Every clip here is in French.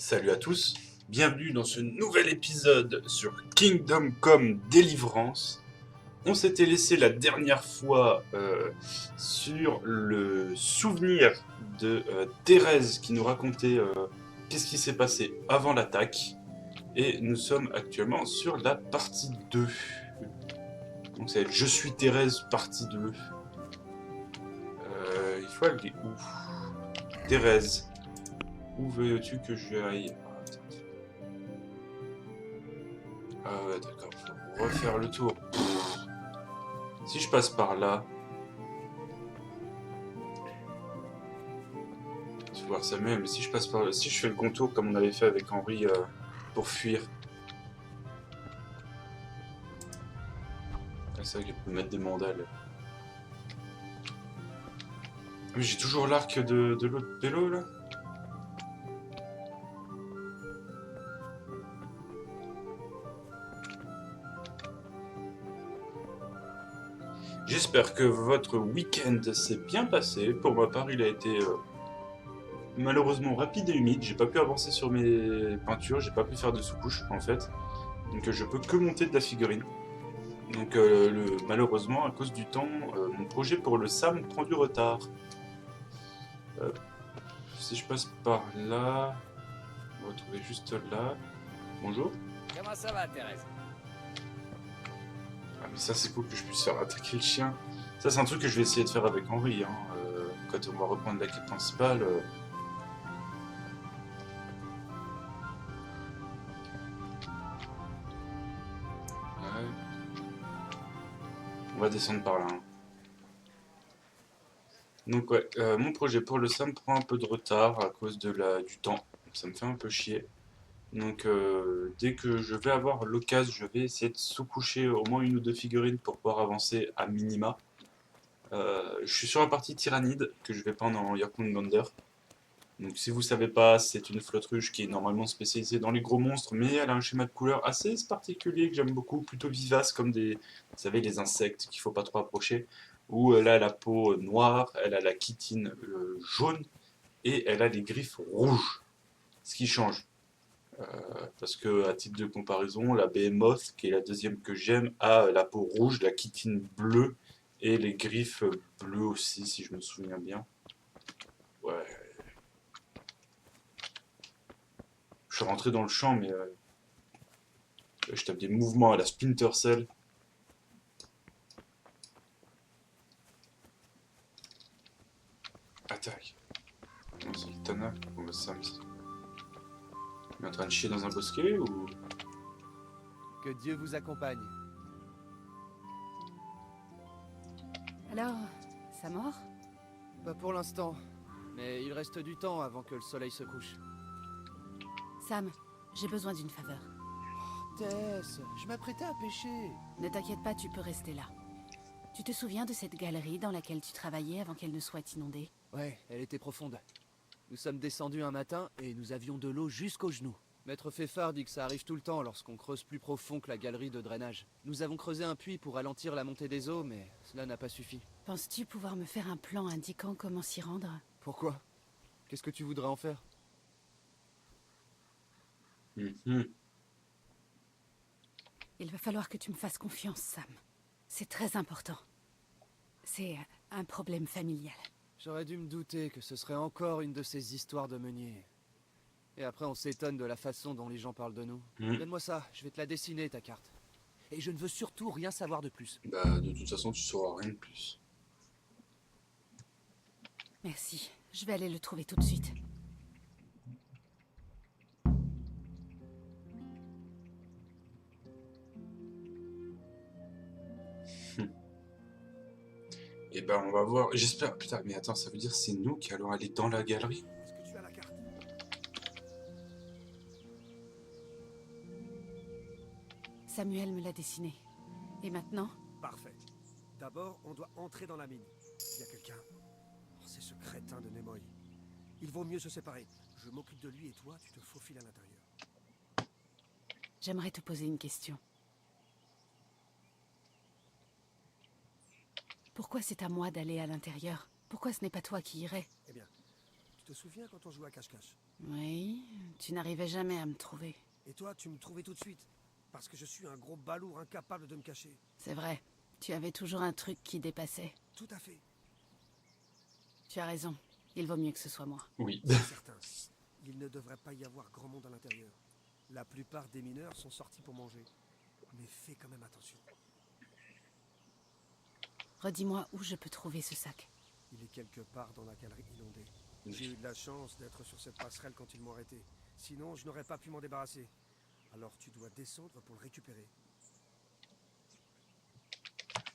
Salut à tous, bienvenue dans ce nouvel épisode sur Kingdom Come Deliverance. On s'était laissé la dernière fois sur le souvenir de Thérèse qui nous racontait qu'est-ce qui s'est passé avant l'attaque. Et nous sommes actuellement sur la partie 2. Donc c'est Je suis Thérèse partie 2. Il faut aller où? Thérèse, où veux-tu que j'aille? Ah ouais, d'accord, faut refaire le tour. Si je passe par là, tu vois Samuel, mais si je passe par là, si je fais le contour comme on avait fait avec Henri pour fuir, c'est vrai qu'il peut mettre des mandales. Ah, mais j'ai toujours l'arc de l'autre vélo là. J'espère que votre week-end s'est bien passé. Pour ma part, il a été malheureusement rapide et humide. J'ai pas pu avancer sur mes peintures, j'ai pas pu faire de sous-couche en fait. Donc je peux que monter de la figurine. Donc malheureusement, à cause du temps, mon projet pour le SAM prend du retard. Si je passe par là, on va retrouver juste là. Bonjour. Comment ça va, Thérèse? Ah mais ça c'est cool que je puisse faire attaquer le chien. Ça c'est un truc que je vais essayer de faire avec Henri. Hein. Quand on va reprendre la quête principale. Ouais. On va descendre par là. Hein. Donc ouais, mon projet pour le SAM prend un peu de retard à cause du temps. Ça me fait un peu chier. Donc dès que je vais avoir l'occasion, je vais essayer de sous-coucher au moins une ou deux figurines pour pouvoir avancer à minima. Je suis sur la partie tyrannide que je vais prendre en Jormungandr. Donc si vous savez pas, c'est une flotte-ruche qui est normalement spécialisée dans les gros monstres, mais elle a un schéma de couleur assez particulier que j'aime beaucoup, plutôt vivace comme vous savez, les insectes qu'il faut pas trop approcher. Où elle a la peau noire, elle a la chitine jaune et elle a les griffes rouges. Ce qui change. Parce que à titre de comparaison, la Behemoth, qui est la deuxième que j'aime, a la peau rouge, la chitine bleue et les griffes bleues aussi, si je me souviens bien. Ouais. Je suis rentré dans le champ, mais je tape des mouvements à la Splinter Cell. Attaque. Non, c'est Kitana. Bon, bah, Sam, il est en train de chier dans un bosquet ou. Que Dieu vous accompagne. Alors, ça mord? Pas pour l'instant, mais il reste du temps avant que le soleil se couche. Sam, j'ai besoin d'une faveur. Tess, je m'apprêtais à pêcher. Ne t'inquiète pas, tu peux rester là. Tu te souviens de cette galerie dans laquelle tu travaillais avant qu'elle ne soit inondée? Ouais, elle était profonde. Nous sommes descendus un matin et nous avions de l'eau jusqu'aux genoux. Maître Feffard dit que ça arrive tout le temps lorsqu'on creuse plus profond que la galerie de drainage. Nous avons creusé un puits pour ralentir la montée des eaux, mais cela n'a pas suffi. Penses-tu pouvoir me faire un plan indiquant comment s'y rendre? Pourquoi? Qu'est-ce que tu voudrais en faire? Il va falloir que tu me fasses confiance, Sam. C'est très important. C'est un problème familial. J'aurais dû me douter que ce serait encore une de ces histoires de meunier. Et après on s'étonne de la façon dont les gens parlent de nous. Donne-moi ça, je vais te la dessiner ta carte. Et je ne veux surtout rien savoir de plus. Bah, de toute façon, tu sauras rien de plus. Merci. Je vais aller le trouver tout de suite. Et ben, on va voir. J'espère. Putain, mais attends, ça veut dire que c'est nous qui allons aller dans la galerie? Est-ce que tu as la carte? Samuel me l'a dessiné. Et maintenant? Parfait. D'abord, on doit entrer dans la mine. Il y a quelqu'un. Oh, c'est ce crétin de Nimoy. Il vaut mieux se séparer. Je m'occupe de lui et toi, tu te faufiles à l'intérieur. J'aimerais te poser une question. Pourquoi c'est à moi d'aller à l'intérieur? Pourquoi ce n'est pas toi qui irais? Eh bien, tu te souviens quand on jouait à cache-cache? Oui, tu n'arrivais jamais à me trouver. Et toi, tu me trouvais tout de suite. Parce que je suis un gros balourd incapable de me cacher. C'est vrai, tu avais toujours un truc qui dépassait. Tout à fait. Tu as raison, il vaut mieux que ce soit moi. Oui. C'est certain. Il ne devrait pas y avoir grand monde à l'intérieur. La plupart des mineurs sont sortis pour manger. Mais fais quand même attention. Redis-moi où je peux trouver ce sac. Il est quelque part dans la galerie inondée. J'ai eu de la chance d'être sur cette passerelle quand ils m'ont arrêté. Sinon, je n'aurais pas pu m'en débarrasser. Alors tu dois descendre pour le récupérer.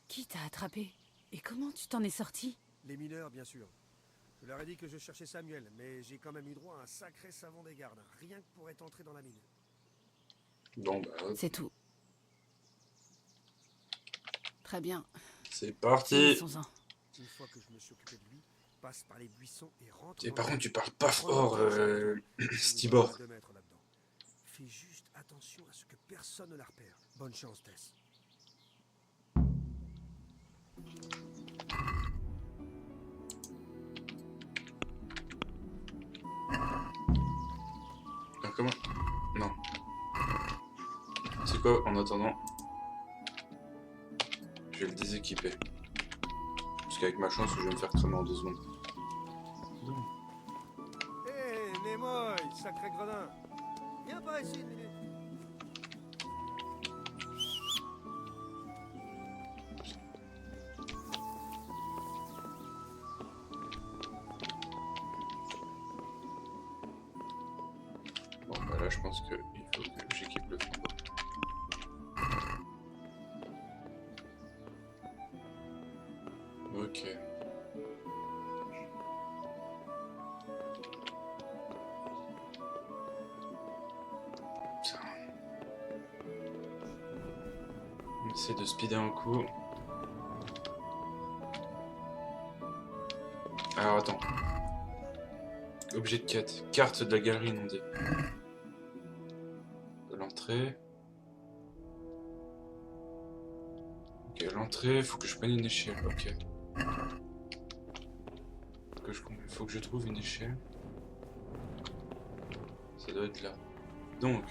Qui t'a attrapé? Et comment tu t'en es sorti? Les mineurs, bien sûr. Je leur ai dit que je cherchais Samuel, mais j'ai quand même eu droit à un sacré savon des gardes, rien que pour être entré dans la mine. Bon bah, C'est tout. Très bien. c'est parti. Finissons-en. Une fois que je me suis occupé de lui, passe par les buissons et rentre Et dans par la contre, tu mine. parles pas fort, On nous Stibor. donne à 2 mètres là-dedans. Fais juste attention à ce que personne ne la repère. Bonne chance, Tess. Ah, comment? Non. C'est quoi, en attendant? Je vais le déséquiper. Parce qu'avec ma chance, je vais me faire cramer en 2 secondes. Hé, Neymoy, sacré gredin. Viens par ici une minute. Bon, bah là, je pense qu'il faut que j'équipe le flambeau. Ok. Ça. On essaie de speeder un coup. Alors attends. Objet de quête. Carte de la galerie inondée. L'entrée. Ok, l'entrée, faut que je prenne une échelle. Ok. Faut que je trouve une échelle. Ça doit être là. Donc. Moi,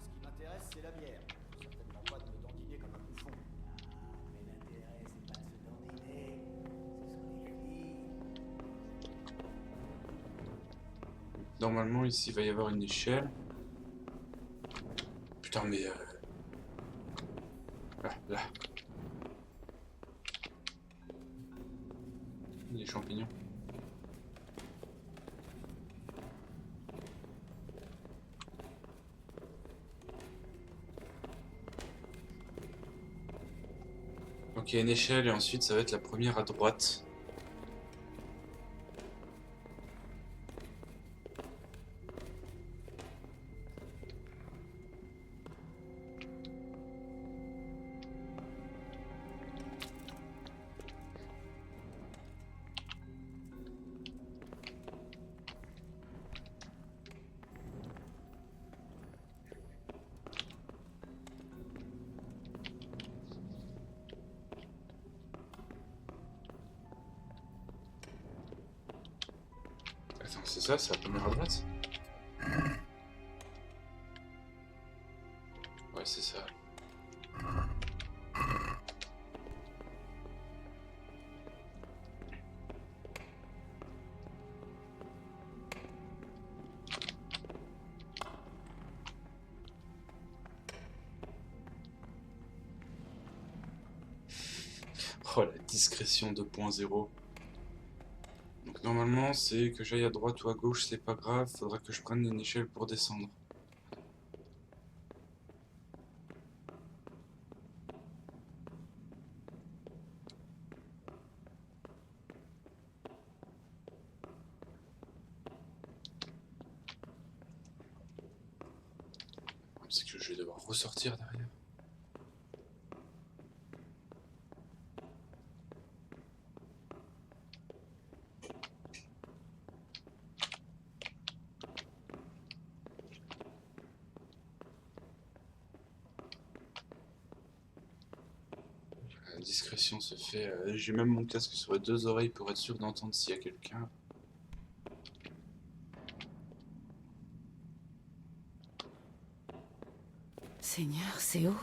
ce qui m'intéresse, c'est la bière. Certainement pas de me dandiner comme un bouffon. Mais l'intérêt, c'est pas de se dandiner. Ce sont les filles. Normalement, ici, il va y avoir une échelle. Putain, mais... Là. Les champignons. Donc il y a une échelle et ensuite ça va être la première à droite. Attends, c'est ça, c'est la première à droite? Ouais, c'est ça. Oh, la discrétion 2.0. Donc normalement, c'est que j'aille à droite ou à gauche, c'est pas grave, faudra que je prenne une échelle pour descendre. C'est que je vais devoir ressortir derrière. La discrétion se fait. J'ai même mon casque sur les 2 oreilles pour être sûr d'entendre s'il y a quelqu'un. Seigneur, c'est haut.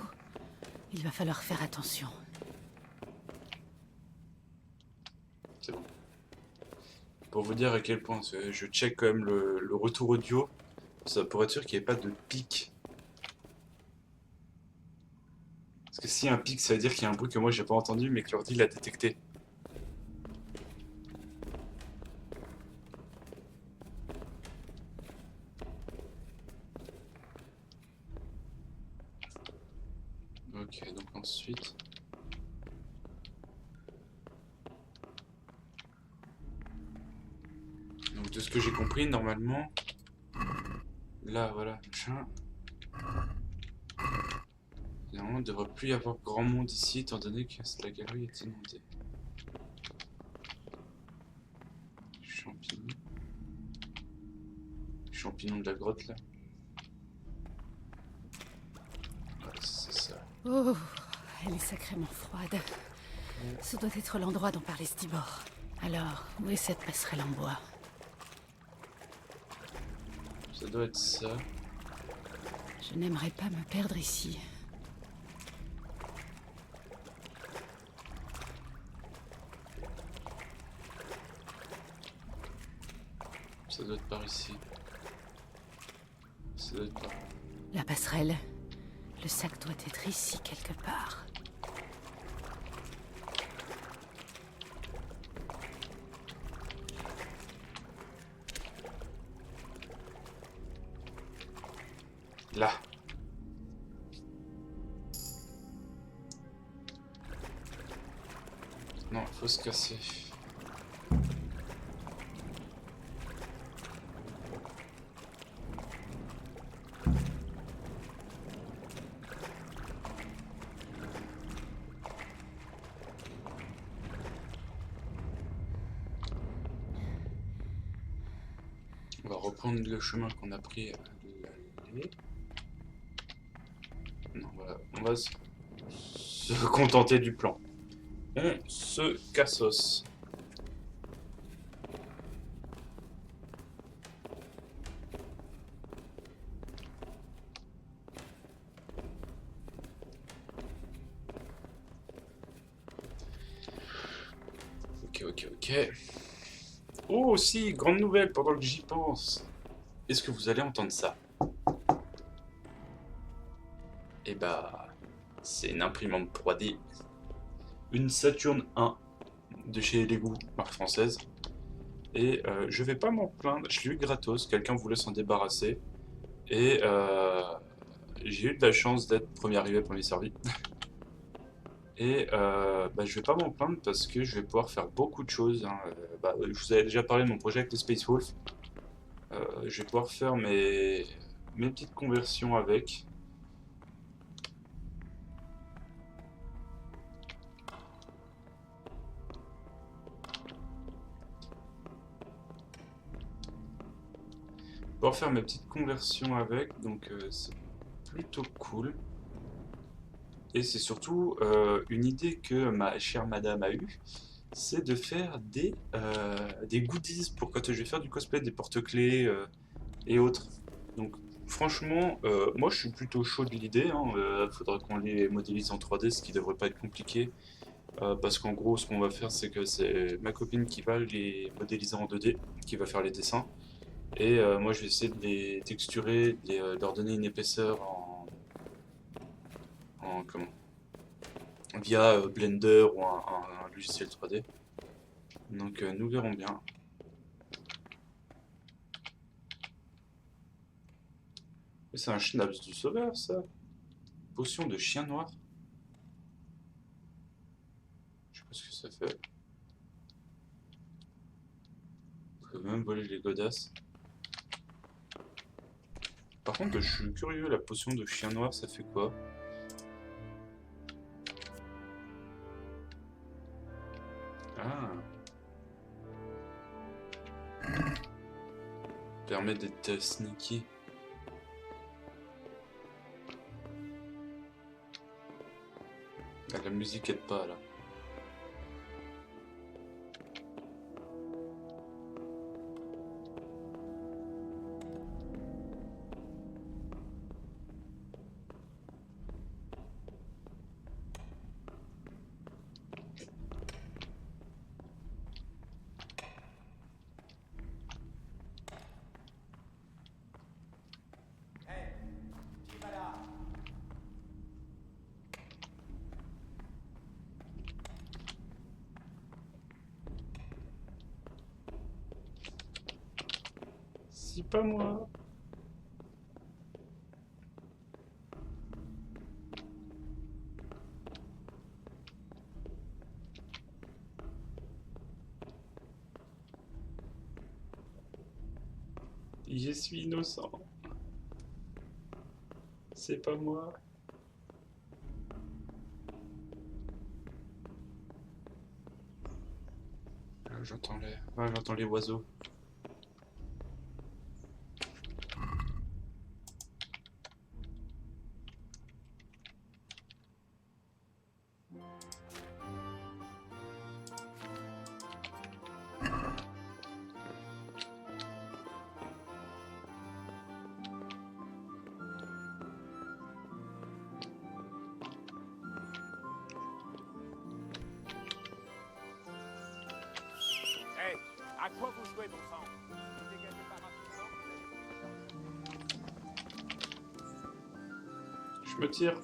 Il va falloir faire attention. C'est bon. Pour vous dire à quel point, je check quand même le retour audio, ça pour être sûr qu'il n'y ait pas de pic. Parce que si y a un pic, ça veut dire qu'il y a un bruit que moi j'ai pas entendu, mais que l'ordi l'a détecté. Ok, donc ensuite... Donc de ce que j'ai compris, normalement... Là, voilà, machin... Normalement, il ne devrait plus y avoir grand monde ici, étant donné que la galerie est inondée. Champignons. Champignons de la grotte, là. Ouais, c'est ça. Oh, elle est sacrément froide. Ce doit être l'endroit dont parlait Stibor. Alors, où est cette passerelle en bois? Ça doit être ça. Je n'aimerais pas me perdre ici. Ça doit être par ici. Ça doit être par... La passerelle. Le sac doit être ici quelque part. Là. Non, faut se casser. On va reprendre le chemin qu'on a pris à l'aller. Non, voilà. On va se contenter du plan. On se cassos. Ok. Oh, si, grande nouvelle pendant que j'y pense. Est-ce que vous allez entendre ça? Eh bah, c'est une imprimante 3D. Une Saturn 1 de chez Lego, marque française. Et je vais pas m'en plaindre, je l'ai eu gratos, quelqu'un voulait s'en débarrasser. Et j'ai eu de la chance d'être premier arrivé, premier servi. Et bah, je vais pas m'en plaindre parce que je vais pouvoir faire beaucoup de choses. Hein. Je vous avais déjà parlé de mon projet avec les Space Wolf. Je vais pouvoir faire mes petites conversions avec. Pouvoir faire mes petites conversions avec, donc c'est plutôt cool. Et c'est surtout une idée que ma chère madame a eue, c'est de faire des goodies pour quand je vais faire du cosplay, des porte-clés et autres. Donc franchement, moi je suis plutôt chaud de l'idée, hein. Faudra qu'on les modélise en 3D, ce qui devrait pas être compliqué. Parce qu'en gros, ce qu'on va faire, c'est que c'est ma copine qui va les modéliser en 2D, qui va faire les dessins. Et moi je vais essayer de les texturer, de leur donner une épaisseur comment, via Blender ou un logiciel 3D. Donc nous verrons bien. C'est un schnapps du sauveur, ça. Potion de chien noir. Je sais pas ce que ça fait. On peut même voler les godasses. Par contre, je suis curieux, la potion de chien noir, ça fait quoi? Ah. Permet d'être sneaky. Ah, la musique aide pas là. C'est pas moi. Je suis innocent. C'est pas moi. J'entends les oiseaux. Hey, à quoi vous jouez, bon sang? Vous dégagez pas rapidement? Je me tire.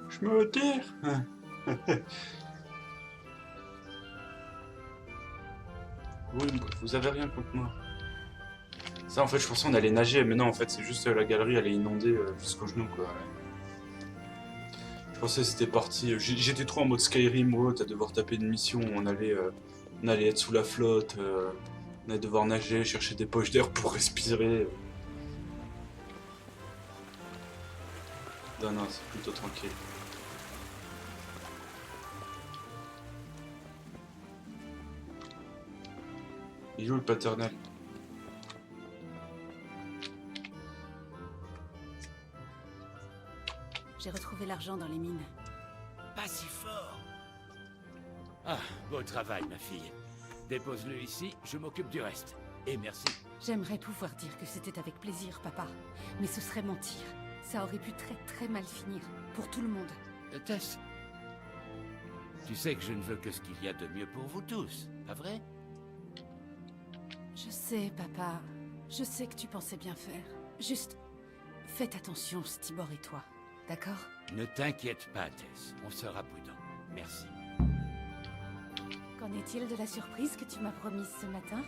Je me tire. Vous avez rien contre moi. Ça, en fait, je pensais on allait nager, mais non, en fait, c'est juste la galerie, elle est inondée jusqu'aux genoux, quoi. Je pensais que c'était parti. J'étais trop en mode Skyrim, à devoir taper une mission, on allait être sous la flotte, on allait devoir nager, chercher des poches d'air pour respirer. Non, non, c'est plutôt tranquille. Il est où le paternel? J'ai retrouvé l'argent dans les mines. Pas si fort. Ah, beau travail, ma fille. Dépose-le ici, je m'occupe du reste. Et merci. J'aimerais pouvoir dire que c'était avec plaisir, papa. Mais ce serait mentir. Ça aurait pu très mal finir. Pour tout le monde. Tess, tu sais que je ne veux que ce qu'il y a de mieux pour vous tous, pas vrai? Je sais, papa. Je sais que tu pensais bien faire. Juste, faites attention, Stibor et toi. D'accord? Ne t'inquiète pas, Tess. On sera prudent. Merci. Qu'en est-il de la surprise que tu m'as promise ce matin?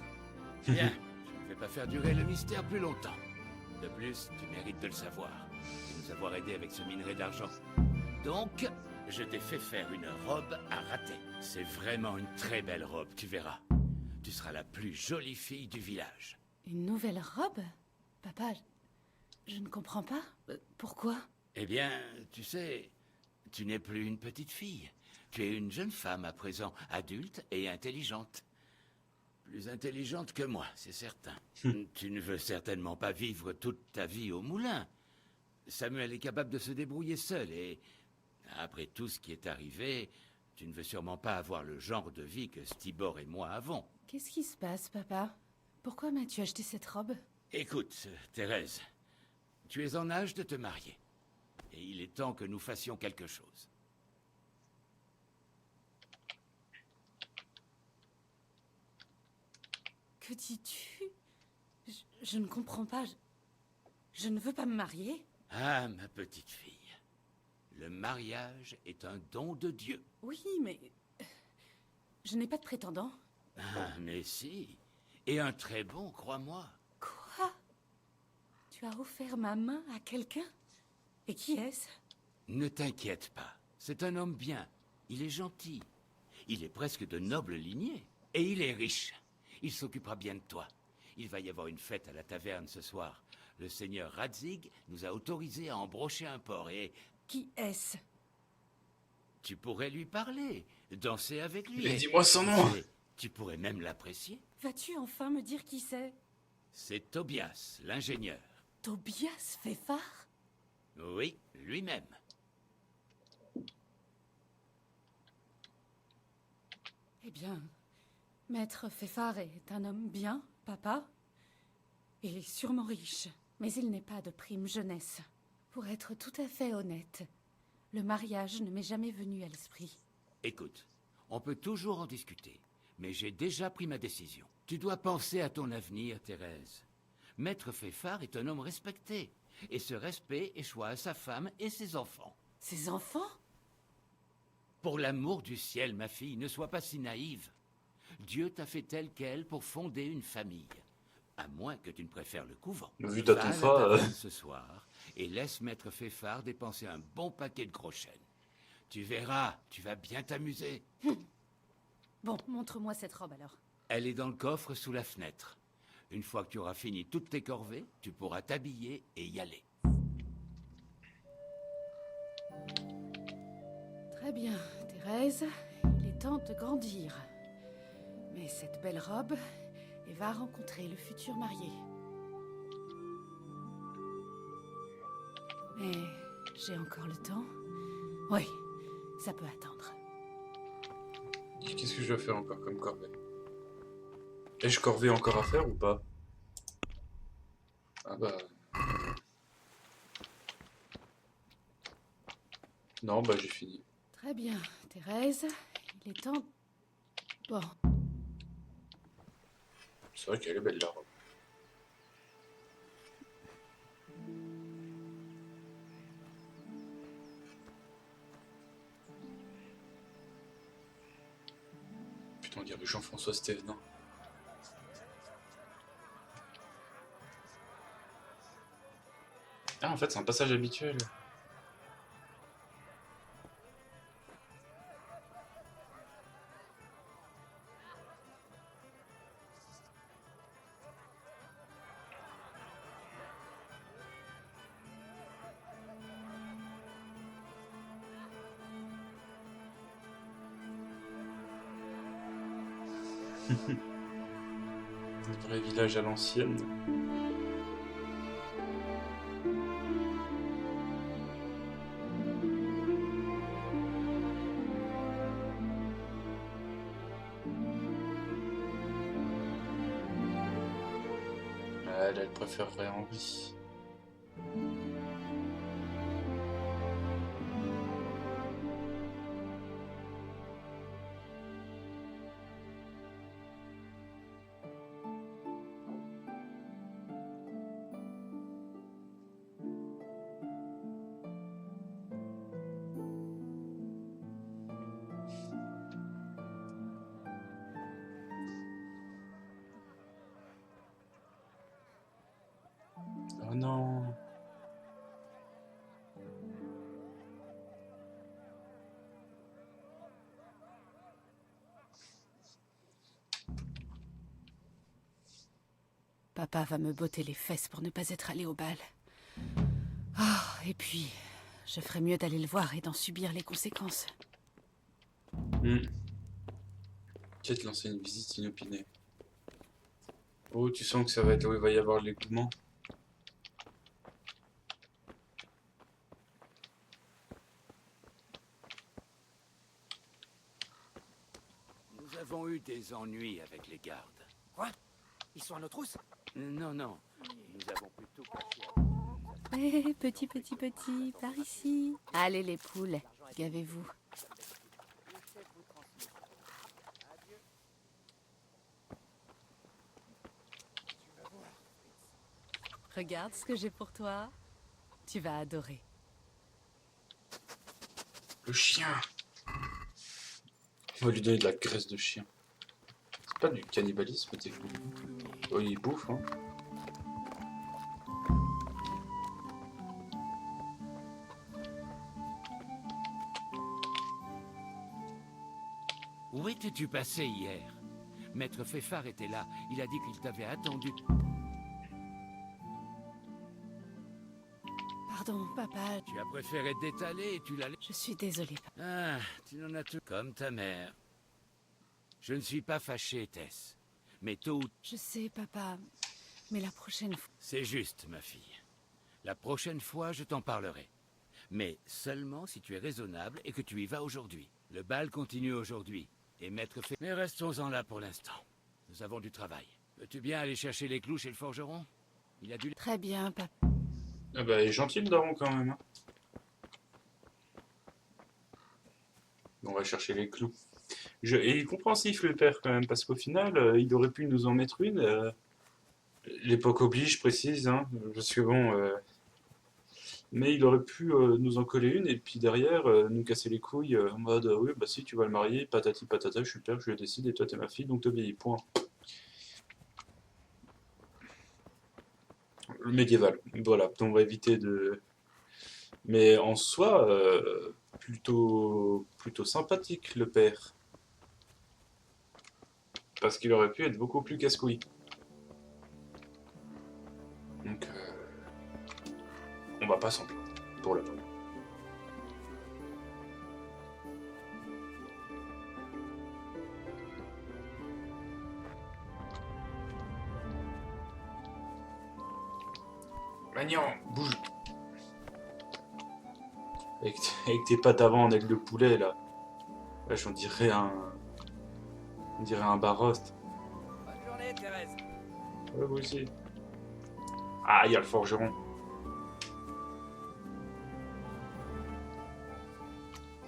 Bien, je ne vais pas faire durer le mystère plus longtemps. De plus, tu mérites de le savoir. De nous avoir aidés avec ce minerai d'argent. Donc, je t'ai fait faire une robe à rater. C'est vraiment une très belle robe, tu verras. Tu seras la plus jolie fille du village. Une nouvelle robe? Papa, je ne comprends pas. Pourquoi? Eh bien, tu sais, tu n'es plus une petite fille. Tu es une jeune femme à présent, adulte et intelligente. Plus intelligente que moi, c'est certain. Tu ne veux certainement pas vivre toute ta vie au moulin. Samuel est capable de se débrouiller seul et, après tout ce qui est arrivé, tu ne veux sûrement pas avoir le genre de vie que Stibor et moi avons. Qu'est-ce qui se passe, papa? Pourquoi m'as-tu acheté cette robe? Écoute, Thérèse, tu es en âge de te marier. Et il est temps que nous fassions quelque chose. Que dis-tu? Je ne comprends pas. Je ne veux pas me marier. Ah, ma petite fille. Le mariage est un don de Dieu. Oui, mais... je n'ai pas de prétendant. Ah, mais si. Et un très bon, crois-moi. Quoi? Tu as offert ma main à quelqu'un? Et qui est-ce? Ne t'inquiète pas. C'est un homme bien. Il est gentil. Il est presque de noble lignée. Et il est riche. Il s'occupera bien de toi. Il va y avoir une fête à la taverne ce soir. Le seigneur Radzig nous a autorisé à embrocher un porc et... Qui est-ce? Tu pourrais lui parler, danser avec lui. Mais dis-moi son nom! Et tu pourrais même l'apprécier. Vas-tu enfin me dire qui c'est? C'est Tobias, l'ingénieur. Tobias Feffard? Oui, lui-même. Eh bien, Maître Feffard est un homme bien, papa. Il est sûrement riche, mais il n'est pas de prime jeunesse. Pour être tout à fait honnête, le mariage ne m'est jamais venu à l'esprit. Écoute, on peut toujours en discuter, mais j'ai déjà pris ma décision. Tu dois penser à ton avenir, Thérèse. Maître Feffard est un homme respecté, et ce respect échoit à sa femme et ses enfants. Ses enfants? Pour l'amour du ciel, ma fille, ne sois pas si naïve. Dieu t'a fait telle qu'elle pour fonder une famille. À moins que tu ne préfères le couvent. Vu ta Va à la tonfa, taverne ce soir et laisse Maître Feffard dépenser un bon paquet de gros chênes. Tu verras, tu vas bien t'amuser. Bon, montre-moi cette robe alors. Elle est dans le coffre sous la fenêtre. Une fois que tu auras fini toutes tes corvées, tu pourras t'habiller et y aller. Très bien, Thérèse. Il est temps de grandir. Mais cette belle robe, et va rencontrer le futur marié. Mais j'ai encore le temps. Oui, ça peut attendre. qu'est-ce que je dois faire encore comme corvée? Ai-je corvée encore à faire ou pas? Ah bah... Non, bah j'ai fini. Très bien, Thérèse. Il est temps... Bon, C'est vrai qu'elle est belle la robe. Putain, on dirait Jean-François Stévenin. Ah, en fait, c'est un passage habituel. Un vrai village à l'ancienne. Elle préférerait Henri. Oh non. papa va me botter les fesses pour ne pas être allé au bal. Ah, et puis, je ferais mieux d'aller le voir et d'en subir les conséquences. Peut-être lancer une visite inopinée. Oh, tu sens que ça va être là où il va y avoir l'écoulement. Nous avons eu des ennuis avec les gardes. Quoi? Ils sont à nos trousses? Non, non. Nous avons plutôt caché... Eh, petit, par ici. Allez les poules, gavez-vous. Regarde ce que j'ai pour toi. Tu vas adorer. Le chien. On va lui donner de la graisse de chien. C'est pas du cannibalisme, techniquement. Oh, il bouffe, hein. Où étais-tu passé hier? Maître Feffard était là. Il a dit qu'il t'avait attendu. Pardon, papa. Tu as préféré t'étaler et tu l'as... Je suis désolée, papa. Ah, tu n'en as tout comme ta mère. Je ne suis pas fâché, Tess. Mais tôt ou... Je sais, papa. Mais la prochaine fois... C'est juste, ma fille. La prochaine fois, je t'en parlerai. Mais seulement si tu es raisonnable et que tu y vas aujourd'hui. Le bal continue aujourd'hui. Et Maître Feffard... Mais restons-en là pour l'instant. Nous avons du travail. Peux-tu bien aller chercher les clous chez le forgeron? Il a dû... Très bien, papa. Ah bah, il est gentil le daron quand même. Hein. On va chercher les clous. Et il est compréhensif le père quand même, parce qu'au final, il aurait pu nous en mettre une. L'époque oblige, je précise, hein, parce que bon... Mais il aurait pu nous en coller une et puis derrière nous casser les couilles en mode oui bah si tu vas le marier, patati patata, je suis le père, je le décide et toi t'es ma fille donc t'obéis, point. Le médiéval, voilà, on va éviter de... Mais en soi, plutôt sympathique le père. Parce qu'il aurait pu être beaucoup plus casse-couille. Donc, on va pas s'en plaindre pour le moment. Magnan, bouge. Avec tes pattes avant en aile de poulet là. Wesh, on dirait un bar roast. Bonne journée, Thérèse. Ouais, moi aussi. Ah, il y a le forgeron.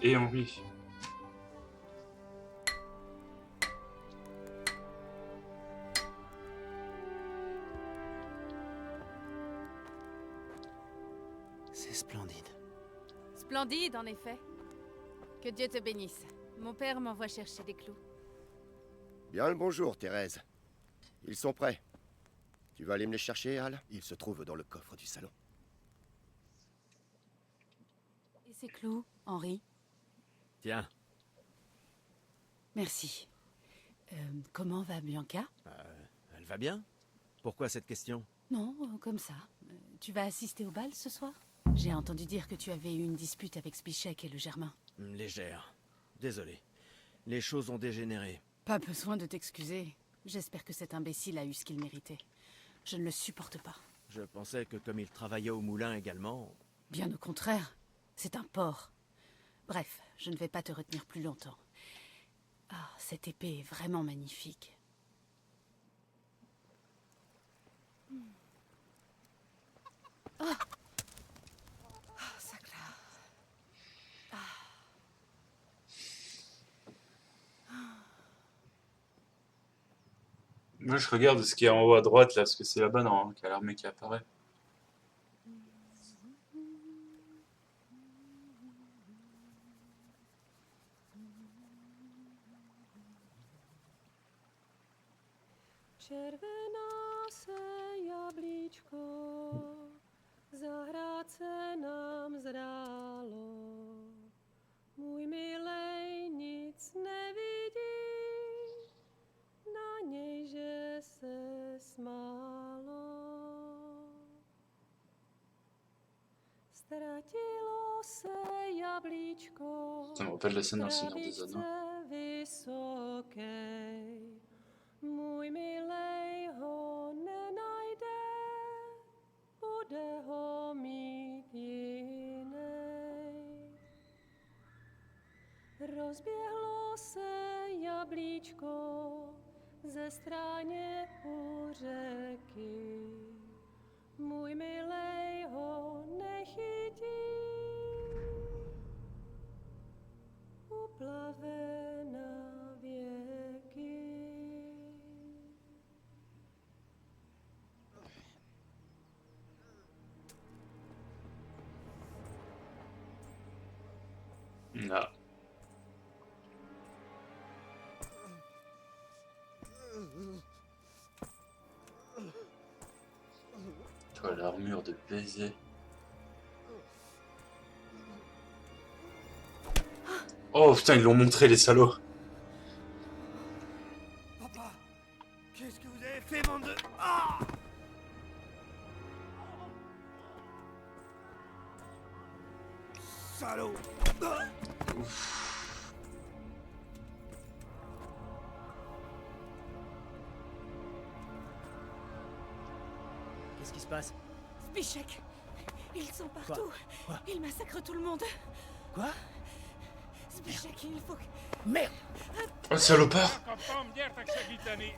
Et Henri. C'est splendide. Splendide, en effet. Que Dieu te bénisse. Mon père m'envoie chercher des clous. Bien le bonjour, Thérèse. Ils sont prêts. Tu vas aller me les chercher, Al? Ils se trouvent dans le coffre du salon. Et ces clous, Henri? Tiens, Merci. Comment va Bianca? elle va bien? Pourquoi cette question? Non, comme ça. Tu vas assister au bal ce soir? J'ai entendu dire que tu avais eu une dispute avec Spichek et le Germain. Légère. Désolé. Les choses ont dégénéré. Pas besoin de t'excuser. J'espère que cet imbécile a eu ce qu'il méritait. Je ne le supporte pas. Je pensais que comme il travaillait au moulin également... Bien au contraire. C'est un porc. Bref, je ne vais pas te retenir plus longtemps. Ah, cette épée est vraiment magnifique. Ah, sacre. Moi, je regarde ce qui est en haut à droite là, parce que c'est là-bas, non, qu'il y a l'armée qui apparaît. Červená se jablíčko, zahrát se nám zdálo. Můj milej nic nevidí, na něj, že se smálo. Ztratilo se jablíčko, Ça me rappelle la scène dans Le Seigneur des Anneaux. vysokej. Můj milej ho nenajde, bude ho mít jinej. Rozběhlo se jablíčko ze stráně u řeky. Můj milej ho nechytí, uplave na věky. Non. Toi, l'armure de baiser. Oh putain, ils l'ont montré, les salauds. Papa, qu'est-ce que vous avez fait, bande de... Ah! Salaud! Qu'est-ce qui se passe? Spichek! Ils sont partout! Quoi? Ils massacrent tout le monde! Quoi? Spichek, il faut que... Merde! Oh, salopard. Kapam, gyertek segíteni!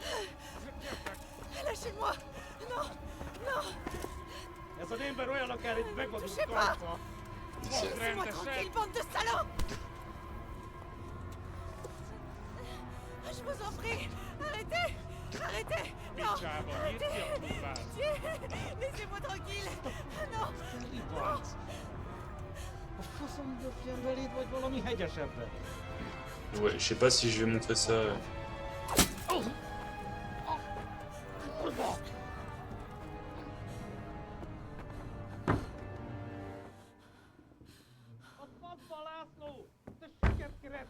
Gyertek! Lâchez-moi! Non! Non! Ez az ember olyan, akár itt meg vagyunk Touchez pas. tartva. Mondd Laissez-moi tranquille, rendesen! bande de salauds! Je vous en prie! Arrêtez! Arrêtez! Non! Picsába, nyitd ki a kupát! Pitié! Laissez-moi tranquille! Non! Ripac! A faszom döpjen beléd, vagy valami hegyesebbet? Ouais, je sais pas si je vais montrer ça.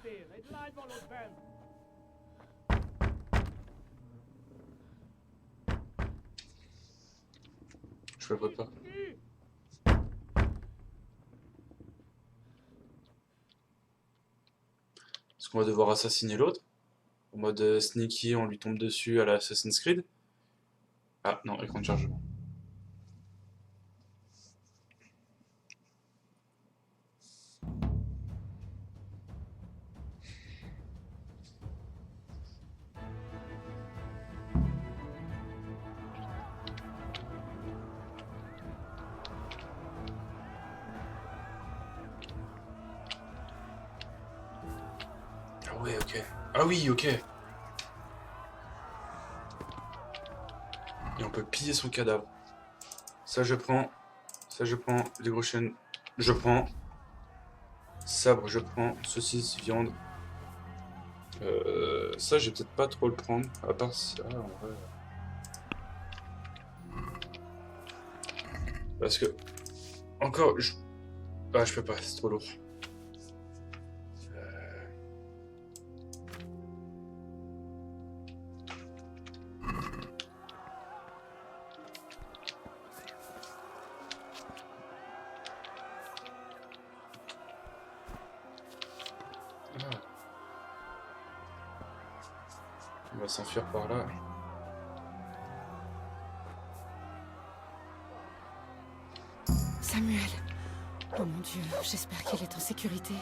Mentél, egy lány van ott bent! Je le vois pas. Ki? Est-ce qu'on va devoir assassiner l'autre? En mode sneaky, on lui tombe dessus à la Assassin's Creed? Ah non, écran de chargement. Ah ouais, ok. Ah oui, ok. Et on peut piller son cadavre. Ça je prends. Ça je prends. Les gros chênes, je prends. Sabre, je prends. Saucisse, viande. Ça, je vais peut-être pas trop le prendre. À part ça, en vrai. Parce que. Encore. Ah, je peux pas, c'est trop lourd. On va s'enfuir par là. Samuel. Oh mon Dieu, j'espère qu'il est en sécurité.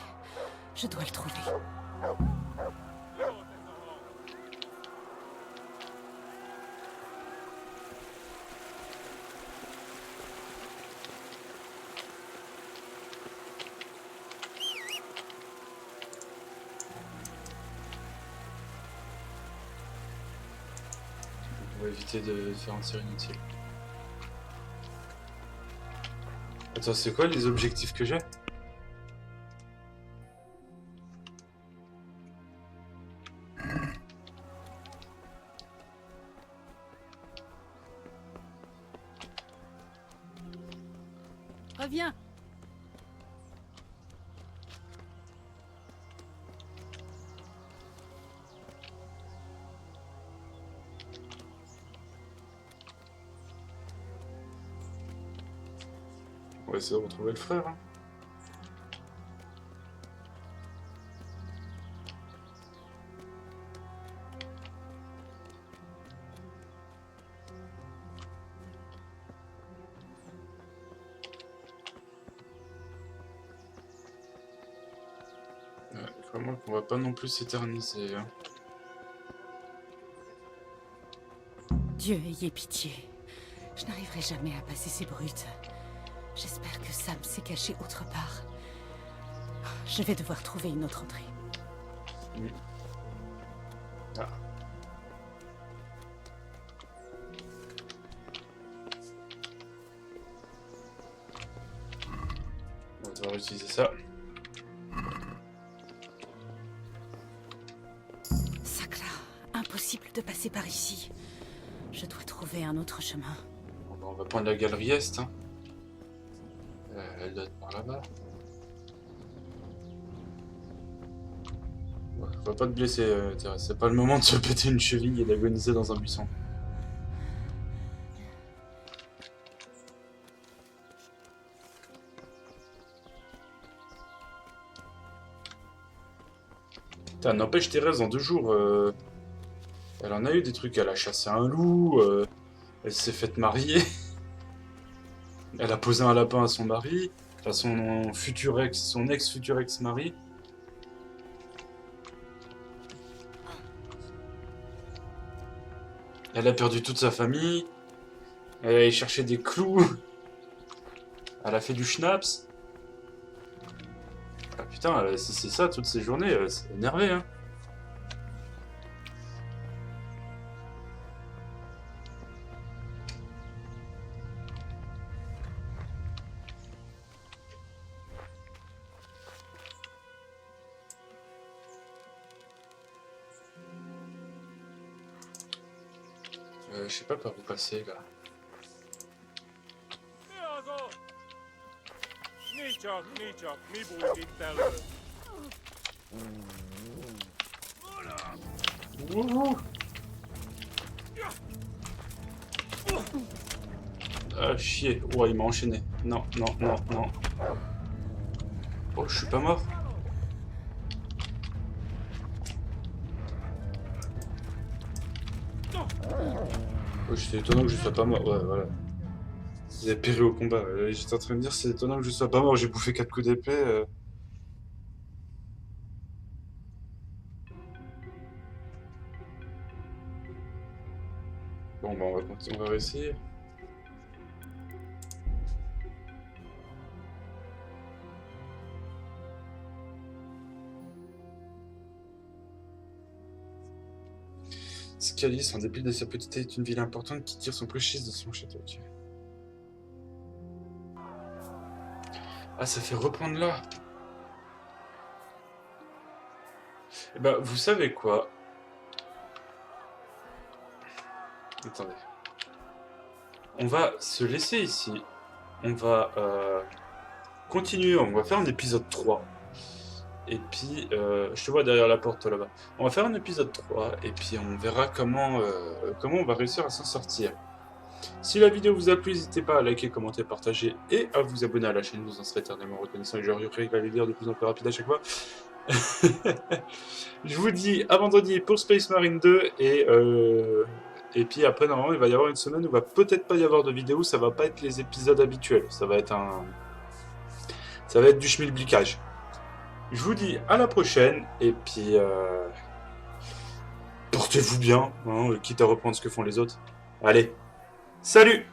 Je dois le trouver. On va éviter de faire un tir inutile. Attends, c'est quoi les objectifs que j'ai? Reviens. On va essayer de retrouver le frère. Hein. Ouais, crois-moi qu'on va pas non plus s'éterniser. Hein. Dieu ayez pitié. Je n'arriverai jamais à passer ces brutes. J'espère que Sam s'est caché autre part. Je vais devoir trouver une autre entrée. Oui. Ah. On va devoir utiliser ça. Sacla, impossible de passer par ici. Je dois trouver un autre chemin. Bon, bah, on va prendre la galerie Est. Hein. Elle doit être par là-bas. Ouais, va pas te blesser, Thérèse. C'est pas le moment de se péter une cheville et d'agoniser dans un buisson. Putain, n'empêche Thérèse, en 2 jours, elle en a eu des trucs. Elle a chassé un loup, elle s'est faite marier. Elle a posé un lapin à son mari, à son futur ex, son ex-futur ex-mari. Elle a perdu toute sa famille. Elle a cherché des clous. Elle a fait du schnapps. Ah putain, si c'est ça toutes ces journées, c'est énervé, hein. Je sais pas par où passer là. Mi csak, mi bújt itt elő? Wouhou. Ah, chier. Oh, il m'a enchaîné. Non, non, non, non. Oh, je suis pas mort. Oh, c'est étonnant que je sois pas mort. Ouais, voilà. Il a péri au combat. J'étais en train de dire, c'est étonnant que je sois pas mort. J'ai bouffé 4 coups d'épée. Bon, bah, on va continuer, on va réessayer. Scalis, en dépit de sa petite taille, est une ville importante qui tire son précise de son château. Okay. Ah, ça fait reprendre là. Eh ben, vous savez quoi? Attendez. On va se laisser ici. On va continuer. On va faire un épisode 3. Et puis, je te vois derrière la porte, toi, là-bas. On va faire un épisode 3. Et puis, on verra comment on va réussir à s'en sortir. Si la vidéo vous a plu, n'hésitez pas à liker, commenter, partager et à vous abonner à la chaîne. Vous en serez éternellement reconnaissant et j'aurai à les lire de plus en plus rapide à chaque fois. Je vous dis à vendredi pour Space Marine 2 et puis après normalement il va y avoir une semaine où il va peut-être pas y avoir de vidéo, ça va pas être les épisodes habituels, ça va être du schmilblickage. Je vous dis à la prochaine et puis portez-vous bien, hein, quitte à reprendre ce que font les autres. Allez, salut!